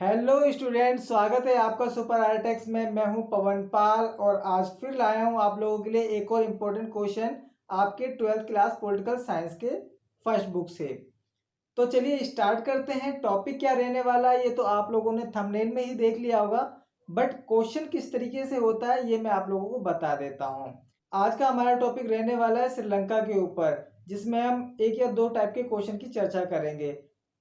Hello student, स्वागत है आपका सुपर आर्टेक्स में। मैं हूं पवन पाल और आज फिर लाया हूं आप लोगों के लिए एक और इम्पोर्टेंट क्वेश्चन आपके 12th क्लास पॉलिटिकल साइंस के फर्स्ट बुक से। तो चलिए स्टार्ट करते हैं। टॉपिक क्या रहने वाला है ये तो आप लोगों ने थंबनेल में ही देख लिया होगा, बट क्वेश्चन किस तरीके से होता है ये मैं आप लोगों को बता देता हूँ। आज का हमारा टॉपिक रहने वाला है श्रीलंका के ऊपर, जिसमें हम एक या दो टाइप के क्वेश्चन की चर्चा करेंगे।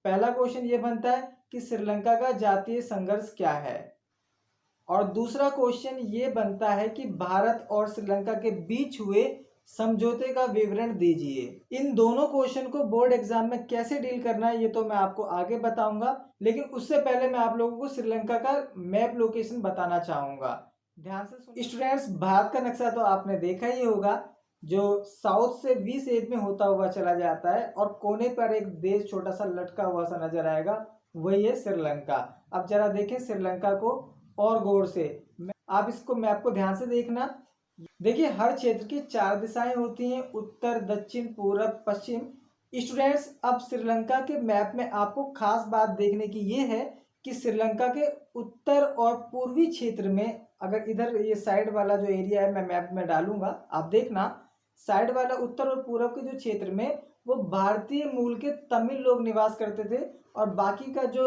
पहला क्वेश्चन ये बनता है कि श्रीलंका का जातीय संघर्ष क्या है, और दूसरा क्वेश्चन ये बनता है कि भारत और श्रीलंका के बीच हुए समझौते का विवरण दीजिए। इन दोनों क्वेश्चन को बोर्ड एग्जाम में कैसे डील करना है ये तो मैं आपको आगे बताऊंगा, लेकिन उससे पहले मैं आप लोगों को श्रीलंका का मैप लोकेशन बताना चाहूंगा। ध्यान से सुनिए स्टूडेंट्स, भारत का नक्शा तो आपने देखा ही होगा, जो साउथ से वी शेप में होता हुआ चला जाता है और कोने पर एक देश छोटा सा लटका हुआ सा नजर आएगा, वही है श्रीलंका। अब जरा देखें श्रीलंका को और गौर से, आप इसको मैप को ध्यान से देखना। देखिए हर क्षेत्र की 4 दिशाएं होती हैं, उत्तर, दक्षिण, पूरब, पश्चिम। स्टूडेंट्स, अब श्रीलंका के मैप में आपको खास बात देखने की ये है कि श्रीलंका के उत्तर और पूर्वी क्षेत्र में, अगर इधर ये साइड वाला जो एरिया है मैं मैप में डालूंगा, आप देखना साइड वाला उत्तर और पूरब के जो क्षेत्र में वो भारतीय मूल के तमिल लोग निवास करते थे, और बाकी का जो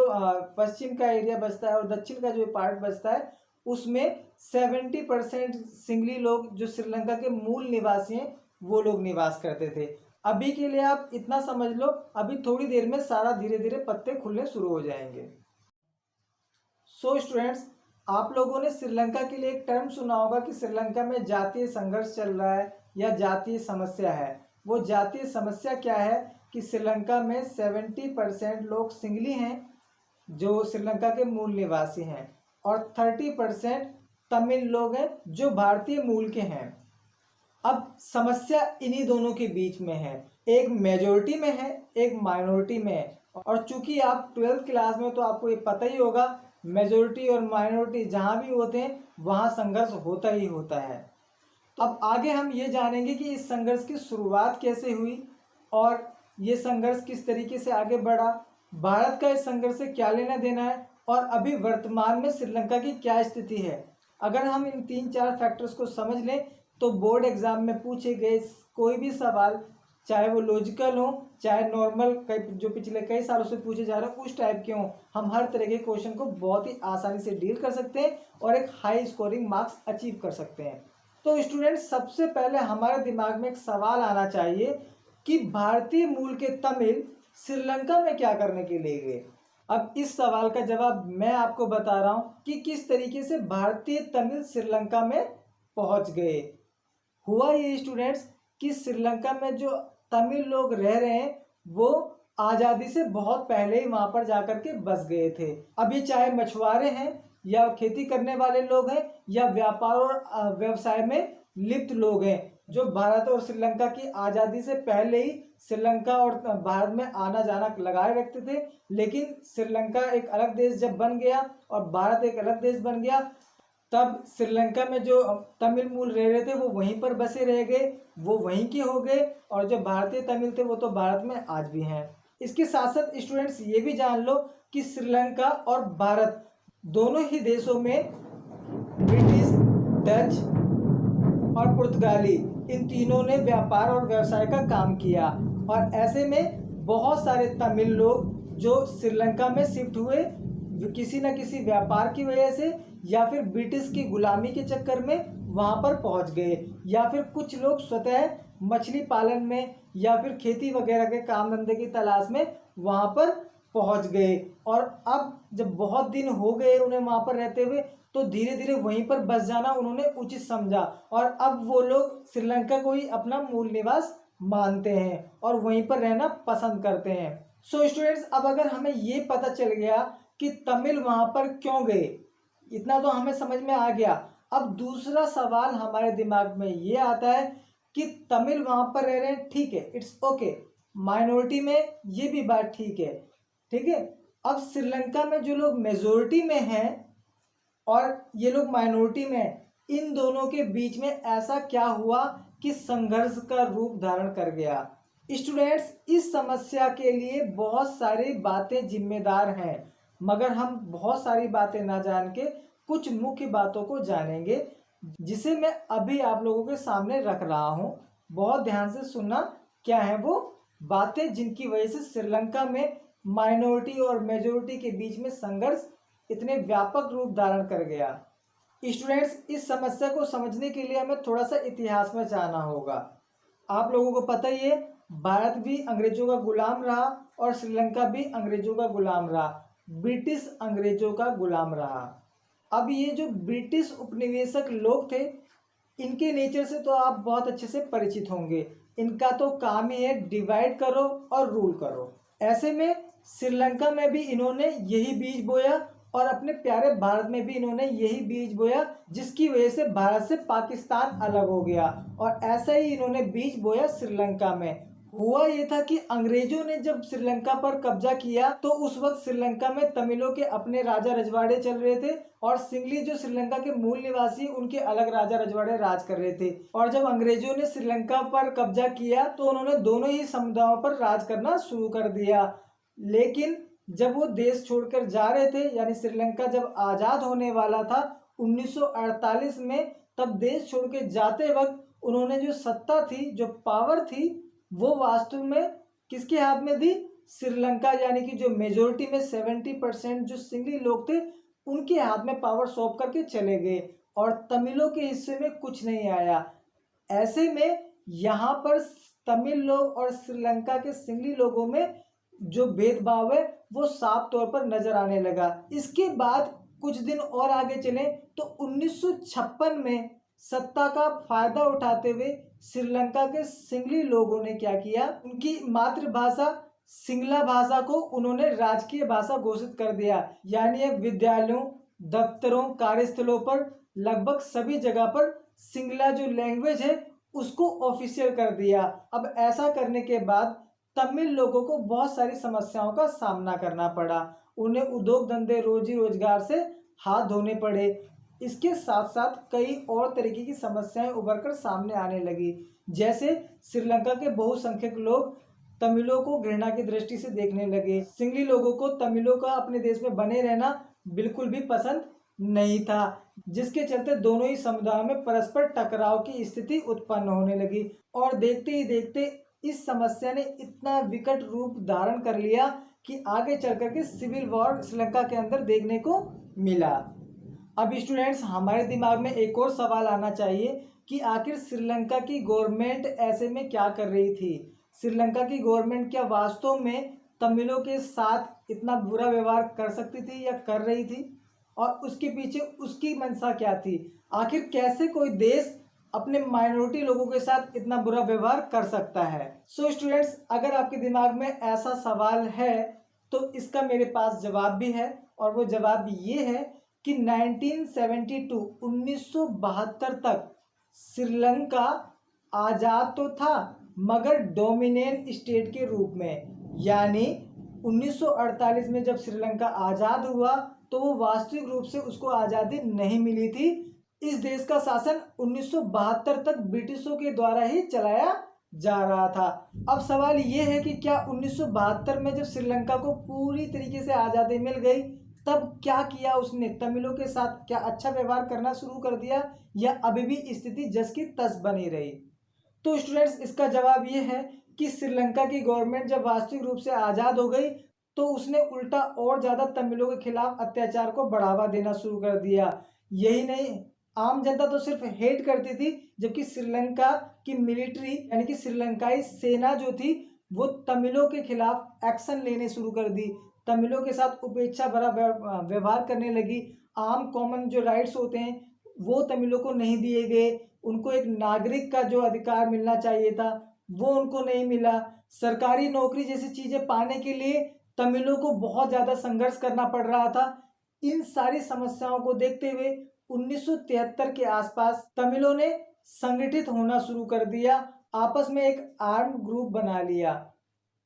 पश्चिम का एरिया बचता है और दक्षिण का जो पार्ट बचता है उसमें 70% सिंगली लोग जो श्रीलंका के मूल निवासी हैं वो लोग निवास करते थे। अभी के लिए आप इतना समझ लो, अभी थोड़ी देर में सारा धीरे धीरे पत्ते खुलने शुरू हो जाएंगे। सो स्टूडेंट्स, आप लोगों ने श्रीलंका के लिए एक टर्म सुना होगा कि श्रीलंका में जातीय संघर्ष चल रहा है या जातीय समस्या है। वो जातीय समस्या क्या है कि श्रीलंका में 70% लोग सिंगली हैं जो श्रीलंका के मूल निवासी हैं, और 30% तमिल लोग हैं जो भारतीय मूल के हैं। अब समस्या इन्हीं दोनों के बीच में है, एक मेजोरिटी में है एक माइनॉरिटी में है। और चूंकि आप 12th क्लास में तो आपको ये पता ही होगा, मेजोरिटी और माइनॉरिटी जहाँ भी होते हैं वहाँ संघर्ष होता ही होता है। तो अब आगे हम ये जानेंगे कि इस संघर्ष की शुरुआत कैसे हुई और ये संघर्ष किस तरीके से आगे बढ़ा, भारत का इस संघर्ष से क्या लेना देना है, और अभी वर्तमान में श्रीलंका की क्या स्थिति है। अगर हम इन 3-4 फैक्टर्स को समझ लें तो बोर्ड एग्जाम में पूछे गए कोई भी सवाल, चाहे वो लॉजिकल हो चाहे नॉर्मल जो पिछले कई सालों से पूछे जा रहे हैं उस टाइप के हों, हम हर तरह के क्वेश्चन को बहुत ही आसानी से डील कर सकते हैं और एक हाई स्कोरिंग मार्क्स अचीव कर सकते हैं। तो स्टूडेंट, सबसे पहले हमारे दिमाग में एक सवाल आना चाहिए कि भारतीय मूल के तमिल श्रीलंका में क्या करने के लिए गए। अब इस सवाल का जवाब मैं आपको बता रहा हूं कि किस तरीके से भारतीय तमिल श्रीलंका में पहुंच गए। हुआ ये स्टूडेंट्स कि श्रीलंका में जो तमिल लोग रह रहे हैं वो आज़ादी से बहुत पहले ही वहां पर जाकर के बस गए थे। अब ये चाहे मछुआरे हैं या खेती करने वाले लोग हैं या व्यापार और व्यवसाय में लिप्त लोग हैं, जो भारत और श्रीलंका की आज़ादी से पहले ही श्रीलंका और भारत में आना जाना लगाए रखते थे। लेकिन श्रीलंका एक अलग देश जब बन गया और भारत एक अलग देश बन गया, तब श्रीलंका में जो तमिल मूल रह रहे थे वो वहीं पर बसे रह गए, वो वहीं के हो गए, और जो भारतीय तमिल थे वो तो भारत में आज भी हैं। इसके साथ साथ स्टूडेंट्स ये भी जान लो कि श्रीलंका और भारत दोनों ही देशों में ब्रिटिश, डच और पुर्तगाली इन तीनों ने व्यापार और व्यवसाय का काम किया, और ऐसे में बहुत सारे तमिल लोग जो श्रीलंका में शिफ्ट हुए किसी न किसी व्यापार की वजह से या फिर ब्रिटिश की गुलामी के चक्कर में वहां पर पहुंच गए, या फिर कुछ लोग स्वतः मछली पालन में या फिर खेती वगैरह के काम धंधे की तलाश में वहां पर पहुंच गए। और अब जब बहुत दिन हो गए उन्हें वहां पर रहते हुए, तो धीरे धीरे वहीं पर बस जाना उन्होंने उचित समझा, और अब वो लोग श्रीलंका को ही अपना मूल निवास मानते हैं और वहीं पर रहना पसंद करते हैं। सो स्टूडेंट्स, अब अगर हमें ये पता चल गया कि तमिल वहां पर क्यों गए, इतना तो हमें समझ में आ गया। अब दूसरा सवाल हमारे दिमाग में ये आता है कि तमिल वहां पर रह रहे हैं, ठीक है, इट्स ओके, माइनॉरिटी में ये भी बात ठीक है, ठीक है। अब श्रीलंका में जो लोग मेजोरिटी में हैं और ये लोग माइनॉरिटी में हैं, इन दोनों के बीच में ऐसा क्या हुआ कि संघर्ष का रूप धारण कर गया। स्टूडेंट्स, इस समस्या के लिए बहुत सारी बातें जिम्मेदार हैं। मगर हम बहुत सारी बातें ना जान के कुछ मुख्य बातों को जानेंगे, जिसे मैं अभी आप लोगों के सामने रख रहा हूँ। बहुत ध्यान से सुनना, क्या है वो बातें जिनकी वजह से श्रीलंका में माइनॉरिटी और मेजॉरिटी के बीच में संघर्ष इतने व्यापक रूप धारण कर गया। स्टूडेंट्स, इस समस्या को समझने के लिए हमें थोड़ा सा इतिहास में जाना होगा। आप लोगों को पता ही है, भारत भी अंग्रेजों का गुलाम रहा और श्रीलंका भी अंग्रेजों का गुलाम रहा, ब्रिटिश अंग्रेजों का गुलाम रहा। अब ये जो ब्रिटिश उपनिवेशक लोग थे, इनके नेचर से तो आप बहुत अच्छे से परिचित होंगे। इनका तो काम ही है डिवाइड करो और रूल करो। ऐसे में श्रीलंका में भी इन्होंने यही बीज बोया और अपने प्यारे भारत में भी इन्होंने यही बीज बोया, जिसकी वजह से भारत से पाकिस्तान अलग हो गया। और ऐसा ही इन्होंने बीज बोया श्रीलंका में। हुआ ये था कि अंग्रेजों ने जब श्रीलंका पर कब्जा किया तो उस वक्त श्रीलंका में तमिलों के अपने राजा रजवाड़े चल रहे थे और सिंगली जो श्रीलंका के मूल निवासी उनके अलग राजा रजवाड़े राज कर रहे थे। और जब अंग्रेजों ने श्रीलंका पर कब्जा किया तो उन्होंने दोनों ही समुदायों पर राज करना शुरू कर दिया। लेकिन जब वो देश छोड़कर जा रहे थे, यानी श्रीलंका जब आज़ाद होने वाला था 1948 में, तब देश छोड़ के जाते वक्त उन्होंने जो सत्ता थी, जो पावर थी, वो वास्तव में किसके हाथ में थी? श्रीलंका, यानी कि जो मेजोरिटी में 70% जो सिंगली लोग थे उनके हाथ में पावर सौंप करके चले गए और तमिलों के हिस्से में कुछ नहीं आया। ऐसे में यहाँ पर तमिल लोग और श्रीलंका के सिंगली लोगों में जो भेदभाव है वो साफ तौर पर नजर आने लगा। इसके बाद कुछ दिन और आगे चले तो 1956 में सत्ता का फायदा उठाते हुए श्रीलंका के सिंगली लोगों ने क्या किया, उनकी मातृभाषा सिंगला भाषा को उन्होंने राजकीय भाषा घोषित कर दिया। यानी अब विद्यालयों, दफ्तरों, कार्यस्थलों पर लगभग सभी जगह पर सिंगला जो लैंग्वेज है उसको ऑफिशियल कर दिया। अब ऐसा करने के बाद तमिल लोगों को बहुत सारी समस्याओं का सामना करना पड़ा। उन्हें उद्योग धंधे, रोजी रोजगार से हाथ धोने पड़े। इसके साथ साथ कई और तरीके की समस्याएं उभर कर सामने आने लगी। जैसे श्रीलंका के बहुसंख्यक लोग तमिलों को घृणा की दृष्टि से देखने लगे। सिंगली लोगों को तमिलों का अपने देश में बने रहना बिल्कुल भी पसंद नहीं था, जिसके चलते दोनों ही समुदायों में परस्पर टकराव की स्थिति उत्पन्न होने लगी। और देखते ही देखते इस समस्या ने इतना विकट रूप धारण कर लिया कि आगे चल करके सिविल वॉर श्रीलंका के अंदर देखने को मिला। अब स्टूडेंट्स, हमारे दिमाग में एक और सवाल आना चाहिए कि आखिर श्रीलंका की गवर्नमेंट ऐसे में क्या कर रही थी। श्रीलंका की गवर्नमेंट क्या वास्तव में तमिलों के साथ इतना बुरा व्यवहार कर सकती थी या कर रही थी, और उसके पीछे उसकी मंशा क्या थी? आखिर कैसे कोई देश अपने माइनॉरिटी लोगों के साथ इतना बुरा व्यवहार कर सकता है? सो स्टूडेंट्स, अगर आपके दिमाग में ऐसा सवाल है तो इसका मेरे पास जवाब भी है, और वो जवाब ये है कि 1972 तक श्रीलंका आज़ाद तो था मगर डोमिनेंट स्टेट के रूप में। यानी 1948 में जब श्रीलंका आज़ाद हुआ तो वो वास्तविक रूप से उसको आज़ादी नहीं मिली थी। इस देश का शासन 1972 तक ब्रिटिशों के द्वारा ही चलाया जा रहा था। अब सवाल ये है कि क्या 1972 में जब श्रीलंका को पूरी तरीके से आज़ादी मिल गई तब क्या किया उसने? तमिलों के साथ क्या अच्छा व्यवहार करना शुरू कर दिया या अभी भी स्थिति जस की तस बनी रही? तो स्टूडेंट्स, इसका जवाब ये है कि श्रीलंका की गवर्नमेंट जब वास्तविक रूप से आज़ाद हो गई तो उसने उल्टा और ज़्यादा तमिलों के खिलाफ अत्याचार को बढ़ावा देना शुरू कर दिया। यही नहीं, आम जनता तो सिर्फ हेट करती थी, जबकि श्रीलंका की मिलिट्री यानी कि श्रीलंकाई सेना जो थी वो तमिलों के खिलाफ एक्शन लेने शुरू कर दी। तमिलों के साथ उपेक्षा भरा व्यवहार करने लगी। आम कॉमन जो राइट्स होते हैं वो तमिलों को नहीं दिए गए। उनको एक नागरिक का जो अधिकार मिलना चाहिए था वो उनको नहीं मिला। सरकारी नौकरी जैसी चीज़ें पाने के लिए तमिलों को बहुत ज़्यादा संघर्ष करना पड़ रहा था। इन सारी समस्याओं को देखते हुए 1973 के आसपास तमिलों ने संगठित होना शुरू कर दिया, आपस में एक आर्म्ड ग्रुप बना लिया।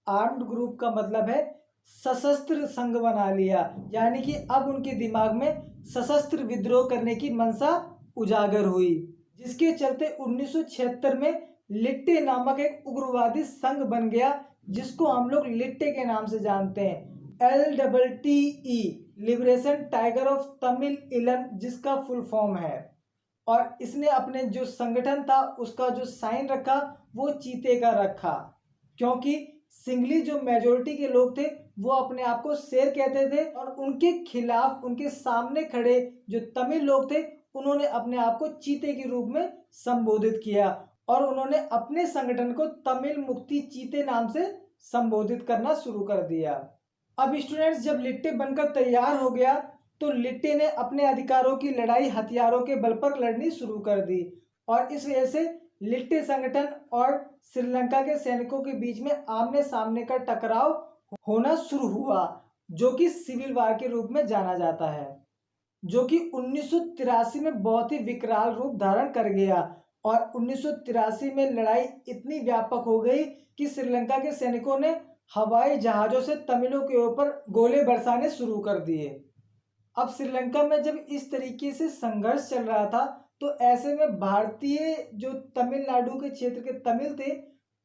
आर्म्ड ग्रुप का मतलब है सशस्त्र संघ बना लिया। यानी कि अब उनके दिमाग में सशस्त्र विद्रोह करने की मंशा उजागर हुई, जिसके चलते 1976 में लिट्टे नामक एक उग्रवादी संघ बन गया, जिसको हम लोग लिट्टे के नाम से जानते हैं, LTTE। Liberation tiger of Tamil Elon, जिसका फुल फॉर्म है। और इसने अपने जो संगठन था उसका जो साइन रखा वो चीते का रखा, क्योंकि सिंगली जो मेजोरिटी के लोग थे वो अपने आप को शेर कहते थे और उनके खिलाफ उनके सामने खड़े जो तमिल लोग थे उन्होंने अपने आप को चीते के रूप में संबोधित किया और उन्होंने अपने संगठन को तमिल मुक्ति चीते नाम से संबोधित करना शुरू कर दिया। अब स्टूडेंट्स, जब लिट्टे बनकर तैयार हो गया तो लिट्टे ने अपने अधिकारों की लड़ाई हथियारों के बल पर लड़नी शुरू कर दी और इस वजह से लिट्टे संगठन और श्रीलंका के सैनिकों के बीच में आमने सामने का टकराव होना शुरू हुआ, जो कि सिविल वार के रूप में जाना जाता है, जो कि 1983 में बहुत ही विकराल रूप धारण कर गया। और 1983 में लड़ाई इतनी व्यापक हो गई कि श्रीलंका के सैनिकों ने हवाई जहाजों से तमिलों के ऊपर गोले बरसाने शुरू कर दिए। अब श्रीलंका में जब इस तरीके से संघर्ष चल रहा था तो ऐसे में भारतीय जो तमिलनाडु के क्षेत्र के तमिल थे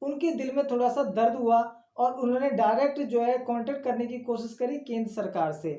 उनके दिल में थोड़ा सा दर्द हुआ और उन्होंने डायरेक्ट जो है कांटेक्ट करने की कोशिश करी केंद्र सरकार से।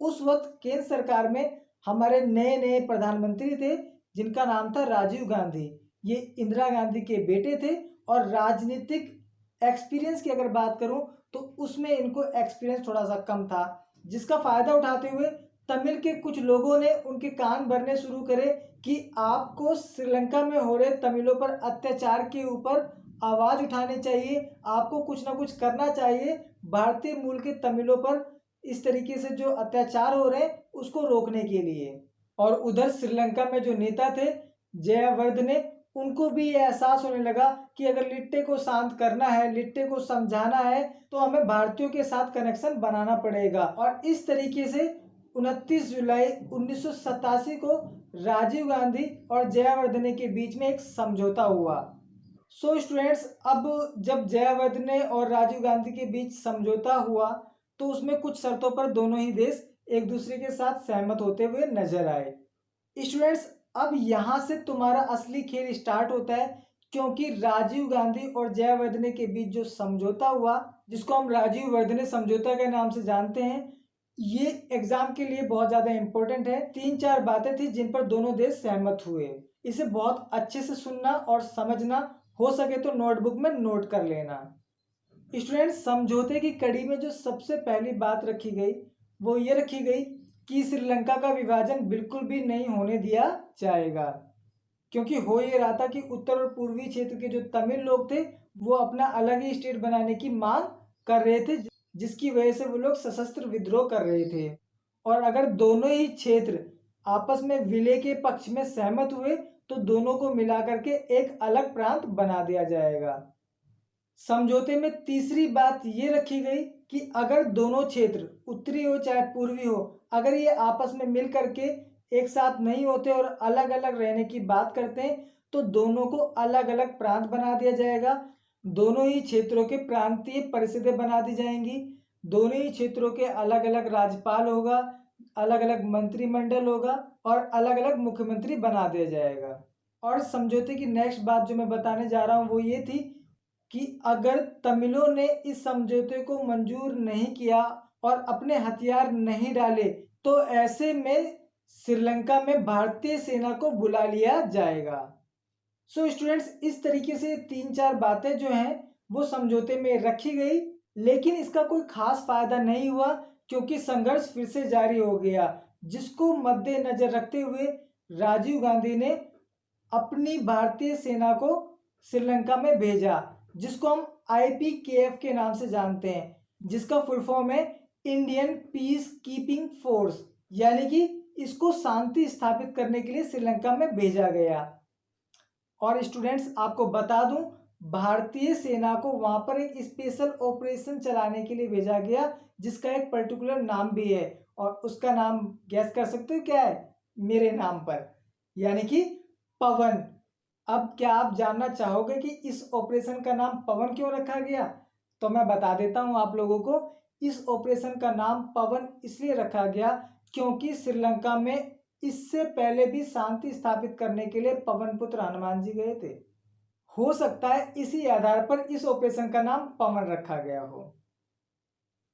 उस वक्त केंद्र सरकार में हमारे नए नए प्रधानमंत्री थे जिनका नाम था राजीव गांधी। ये इंदिरा गांधी के बेटे थे और राजनीतिक एक्सपीरियंस की अगर बात करूं तो उसमें इनको एक्सपीरियंस थोड़ा सा कम था, जिसका फायदा उठाते हुए तमिल के कुछ लोगों ने उनके कान भरने शुरू करे कि आपको श्रीलंका में हो रहे तमिलों पर अत्याचार के ऊपर आवाज उठानी चाहिए, आपको कुछ ना कुछ करना चाहिए भारतीय मूल के तमिलों पर इस तरीके से जो अत्याचार हो रहे हैं उसको रोकने के लिए। और उधर श्रीलंका में जो नेता थे जयवर्धने, उनको भी ये एहसास होने लगा कि अगर लिट्टे को शांत करना है, लिट्टे को समझाना है तो हमें भारतीयों के साथ कनेक्शन बनाना पड़ेगा। और इस तरीके से 29 जुलाई 1987 को राजीव गांधी और जयवर्धने के बीच में एक समझौता हुआ। सो स्टूडेंट्स, अब जब जयवर्धने और राजीव गांधी के बीच समझौता हुआ तो उसमें कुछ शर्तों पर दोनों ही देश एक दूसरे के साथ सहमत होते हुए नजर आए। स्टूडेंट्स, अब यहाँ से तुम्हारा असली खेल स्टार्ट होता है, क्योंकि राजीव गांधी और जयवर्धने के बीच जो समझौता हुआ जिसको हम राजीव वर्धने समझौता के नाम से जानते हैं, ये एग्जाम के लिए बहुत ज़्यादा इंपॉर्टेंट है। 3-4 बातें थी जिन पर दोनों देश सहमत हुए। इसे बहुत अच्छे से सुनना और समझना, हो सके तो नोटबुक में नोट कर लेना। स्टूडेंट्स, समझौते की कड़ी में जो सबसे पहली बात रखी गई वो ये रखी गई कि श्रीलंका का विभाजन बिल्कुल भी नहीं होने दिया जाएगा, क्योंकि हो ये रहा था कि उत्तर और पूर्वी क्षेत्र के जो तमिल लोग थे वो अपना अलग ही स्टेट बनाने की मांग कर रहे थे, जिसकी वजह से वो लोग सशस्त्र विद्रोह कर रहे थे। और अगर दोनों ही क्षेत्र आपस में विलय के पक्ष में सहमत हुए तो दोनों को मिलाकर के एक अलग प्रांत बना दिया जाएगा। समझौते में तीसरी बात ये रखी गई कि अगर दोनों क्षेत्र उत्तरी हो चाहे पूर्वी हो, अगर ये आपस में मिल करके एक साथ नहीं होते और अलग अलग रहने की बात करते हैं तो दोनों को अलग अलग प्रांत बना दिया जाएगा। दोनों ही क्षेत्रों के प्रांतीय परिषदें बना दी जाएंगी, दोनों ही क्षेत्रों के अलग अलग राज्यपाल होगा, अलग अलग मंत्रिमंडल होगा और अलग अलग मुख्यमंत्री बना दिया जाएगा। और समझौते की नेक्स्ट बात जो मैं बताने जा रहा हूँ वो ये थी कि अगर तमिलों ने इस समझौते को मंजूर नहीं किया और अपने हथियार नहीं डाले तो ऐसे में श्रीलंका में भारतीय सेना को बुला लिया जाएगा। सो स्टूडेंट्स, इस तरीके से 3-4 बातें जो हैं वो समझौते में रखी गई, लेकिन इसका कोई खास फायदा नहीं हुआ क्योंकि संघर्ष फिर से जारी हो गया, जिसको मद्देनजर रखते हुए राजीव गांधी ने अपनी भारतीय सेना को श्रीलंका में भेजा, जिसको हम IPKF के नाम से जानते हैं, जिसका फुल फॉर्म है इंडियन पीस कीपिंग फोर्स, यानी कि इसको शांति स्थापित करने के लिए श्रीलंका में भेजा गया। और स्टूडेंट्स, आपको बता दूं, भारतीय सेना को वहां पर एक स्पेशल ऑपरेशन चलाने के लिए भेजा गया जिसका एक पर्टिकुलर नाम भी है और उसका नाम गैस कर सकते हो क्या है? मेरे नाम पर, यानी कि पवन। अब क्या आप जानना चाहोगे कि इस ऑपरेशन का नाम पवन क्यों रखा गया? तो मैं बता देता हूं आप लोगों को। इस ऑपरेशन का नाम पवन इसलिए रखा गया क्योंकि श्रीलंका में इससे पहले भी शांति स्थापित करने के लिए पवन पुत्र हनुमान जी गए थे। हो सकता है इसी आधार पर इस ऑपरेशन का नाम पवन रखा गया हो।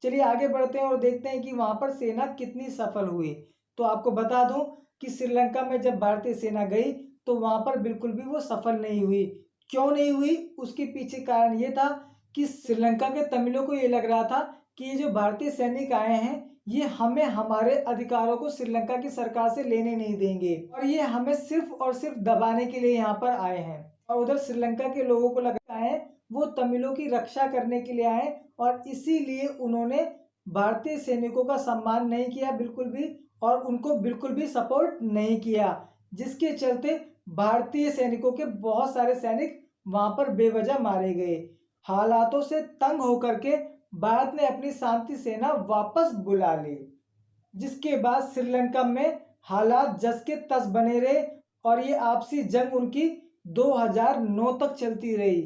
चलिए आगे बढ़ते हैं और देखते हैं कि वहाँ पर सेना कितनी सफल हुई। तो आपको बता दूं कि श्रीलंका में जब भारतीय सेना गई तो वहाँ पर बिल्कुल भी वो सफल नहीं हुई। क्यों नहीं हुई, उसके पीछे कारण ये था कि श्रीलंका के तमिलों को ये लग रहा था कि ये जो भारतीय सैनिक आए हैं ये हमें हमारे अधिकारों को श्रीलंका की सरकार से लेने नहीं देंगे और ये हमें सिर्फ और सिर्फ दबाने के लिए यहाँ पर आए हैं। और उधर श्रीलंका के लोगों को लगा है वो तमिलों की रक्षा करने के लिए आए और इसीलिए उन्होंने भारतीय सैनिकों का सम्मान नहीं किया बिल्कुल भी और उनको बिल्कुल भी सपोर्ट नहीं किया, जिसके चलते भारतीय सैनिकों के बहुत सारे सैनिक वहां पर बेवजह मारे गए। हालातों से तंग होकर के भारत ने अपनी शांति सेना वापस बुला ली, जिसके बाद श्रीलंका में हालात जस के तस बने रहे और ये आपसी जंग उनकी 2009 तक चलती रही।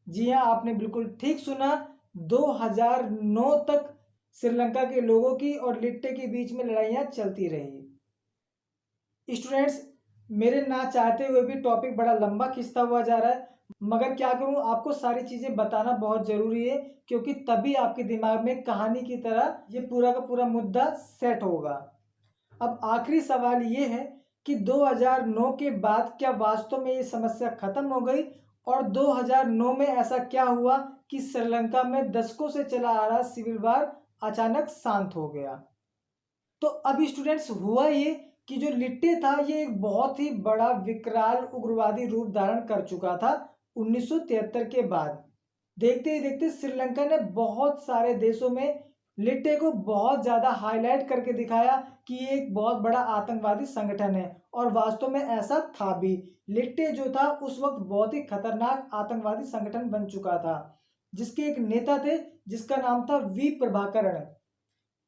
जी हाँ, आपने बिल्कुल ठीक सुना, 2009 तक श्रीलंका के लोगों की और लिट्टे के बीच में लड़ाइयाँ चलती रही। स्टूडेंट्स, मेरे ना चाहते हुए भी टॉपिक बड़ा लंबा खिंचता हुआ जा रहा है, मगर क्या करूं, आपको सारी चीज़ें बताना बहुत ज़रूरी है क्योंकि तभी आपके दिमाग में कहानी की तरह ये पूरा का पूरा मुद्दा सेट होगा। अब आखिरी सवाल ये है कि 2009 के बाद क्या वास्तव में ये समस्या खत्म हो गई और 2009 में ऐसा क्या हुआ कि श्रीलंका में दशकों से चला आ रहा सिविल वार अचानक शांत हो गया। तो अब स्टूडेंट्स हुआ ये कि जो लिट्टे था ये एक बहुत ही बड़ा विकराल उग्रवादी रूप धारण कर चुका था 1973 के बाद। देखते ही देखते श्रीलंका ने बहुत सारे देशों में लिट्टे को बहुत ज़्यादा हाईलाइट करके दिखाया कि ये एक बहुत बड़ा आतंकवादी संगठन है और वास्तव में ऐसा था भी। लिट्टे जो था उस वक्त बहुत ही खतरनाक आतंकवादी संगठन बन चुका था, जिसके एक नेता थे जिसका नाम था वी प्रभाकरण।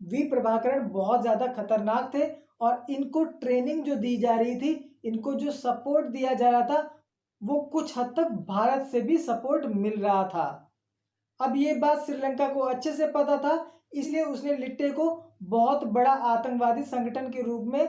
वी प्रभाकरण बहुत ज़्यादा खतरनाक थे और इनको ट्रेनिंग जो दी जा रही थी, इनको जो सपोर्ट दिया जा रहा था, वो कुछ हद तक भारत से भी सपोर्ट मिल रहा था। अब ये बात श्रीलंका को अच्छे से पता था, इसलिए उसने लिट्टे को बहुत बड़ा आतंकवादी संगठन के रूप में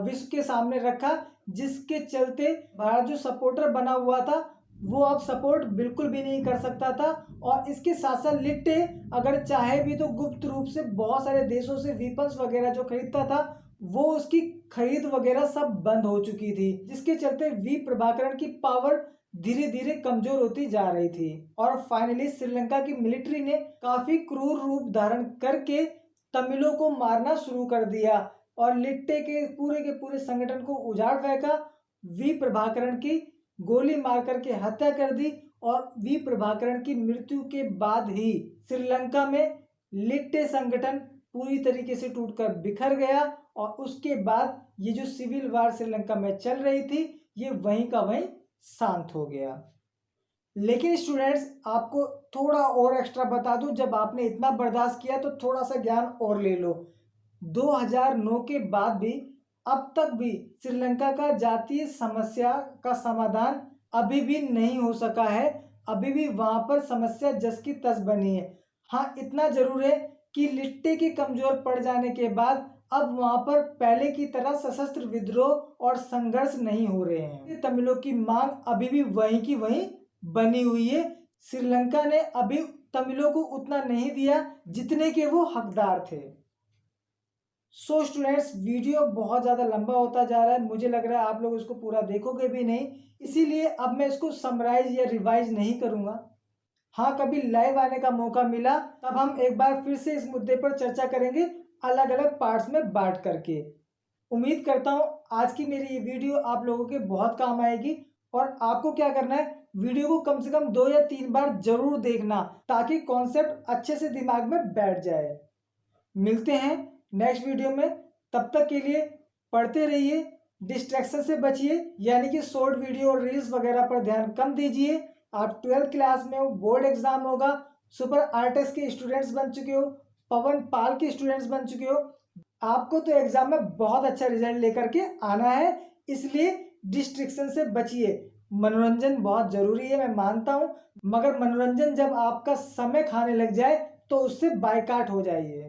विश्व के सामने रखा, जिसके चलते भारत जो सपोर्टर बना हुआ था वो अब सपोर्ट बिल्कुल भी नहीं कर सकता था। और इसके साथ साथ लिट्टे अगर चाहे भी तो गुप्त रूप से बहुत सारे देशों से वेपन्स वगैरह जो खरीदता था वो उसकी खरीद वगैरह सब बंद हो चुकी थी, जिसके चलते वी प्रभाकरण की पावर धीरे धीरे कमजोर होती जा रही थी। और फाइनली श्रीलंका की मिलिट्री ने काफी क्रूर रूप धारण करके तमिलों को मारना शुरू कर दिया और लिट्टे के पूरे संगठन को उजाड़ फेंका। वी प्रभाकरण की गोली मार करके हत्या कर दी और वी प्रभाकरण की मृत्यु के बाद ही श्रीलंका में लिट्टे संगठन पूरी तरीके से टूटकर बिखर गया और उसके बाद ये जो सिविल वार श्रीलंका में चल रही थी ये वहीं का वहीं शांत हो गया। लेकिन स्टूडेंट्स, आपको थोड़ा और एक्स्ट्रा बता दूं, जब आपने इतना बर्दाश्त किया तो थोड़ा सा ज्ञान और ले लो। 2009 के बाद भी अब तक भी श्रीलंका का जातीय समस्या का समाधान अभी भी नहीं हो सका है। अभी भी वहां पर समस्या जस की तस बनी है। हाँ, इतना जरूर है कि लिट्टे के कमजोर पड़ जाने के बाद अब वहां पर पहले की तरह सशस्त्र विद्रोह और संघर्ष नहीं हो रहे हैं। तमिलों की मांग अभी भी वहीं की वहीं बनी हुई है। श्रीलंका ने अभी तमिलों को उतना नहीं दिया जितने के वो हकदार थे। सो स्टूडेंट्स, वीडियो बहुत ज़्यादा लंबा होता जा रहा है, मुझे लग रहा है आप लोग इसको पूरा देखोगे भी नहीं, इसीलिए अब मैं इसको समराइज या रिवाइज नहीं करूँगा। हाँ, कभी लाइव आने का मौका मिला तब हम एक बार फिर से इस मुद्दे पर चर्चा करेंगे, अलग अलग पार्ट्स में बांट करके। उम्मीद करता हूँ आज की मेरी ये वीडियो आप लोगों के बहुत काम आएगी और आपको क्या करना है, वीडियो को कम से कम 2 या 3 बार जरूर देखना ताकि कॉन्सेप्ट अच्छे से दिमाग में बैठ जाए। मिलते हैं नेक्स्ट वीडियो में, तब तक के लिए पढ़ते रहिए, डिस्ट्रैक्शन से बचिए, यानी कि शॉर्ट वीडियो और रील्स वगैरह पर ध्यान कम दीजिए। आप 12th क्लास में हो, बोर्ड एग्जाम होगा, सुपर आर्टिस्ट के स्टूडेंट्स बन चुके हो, पवन पाल के स्टूडेंट्स बन चुके हो, आपको तो एग्जाम में बहुत अच्छा रिजल्ट लेकर के आना है, इसलिए डिस्ट्रैक्शन से बचिए। मनोरंजन बहुत जरूरी है, मैं मानता हूं, मगर मनोरंजन जब आपका समय खाने लग जाए तो उससे बायकॉट हो जाइए।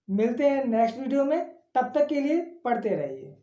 मिलते हैं नेक्स्ट वीडियो में, तब तक के लिए पढ़ते रहिए।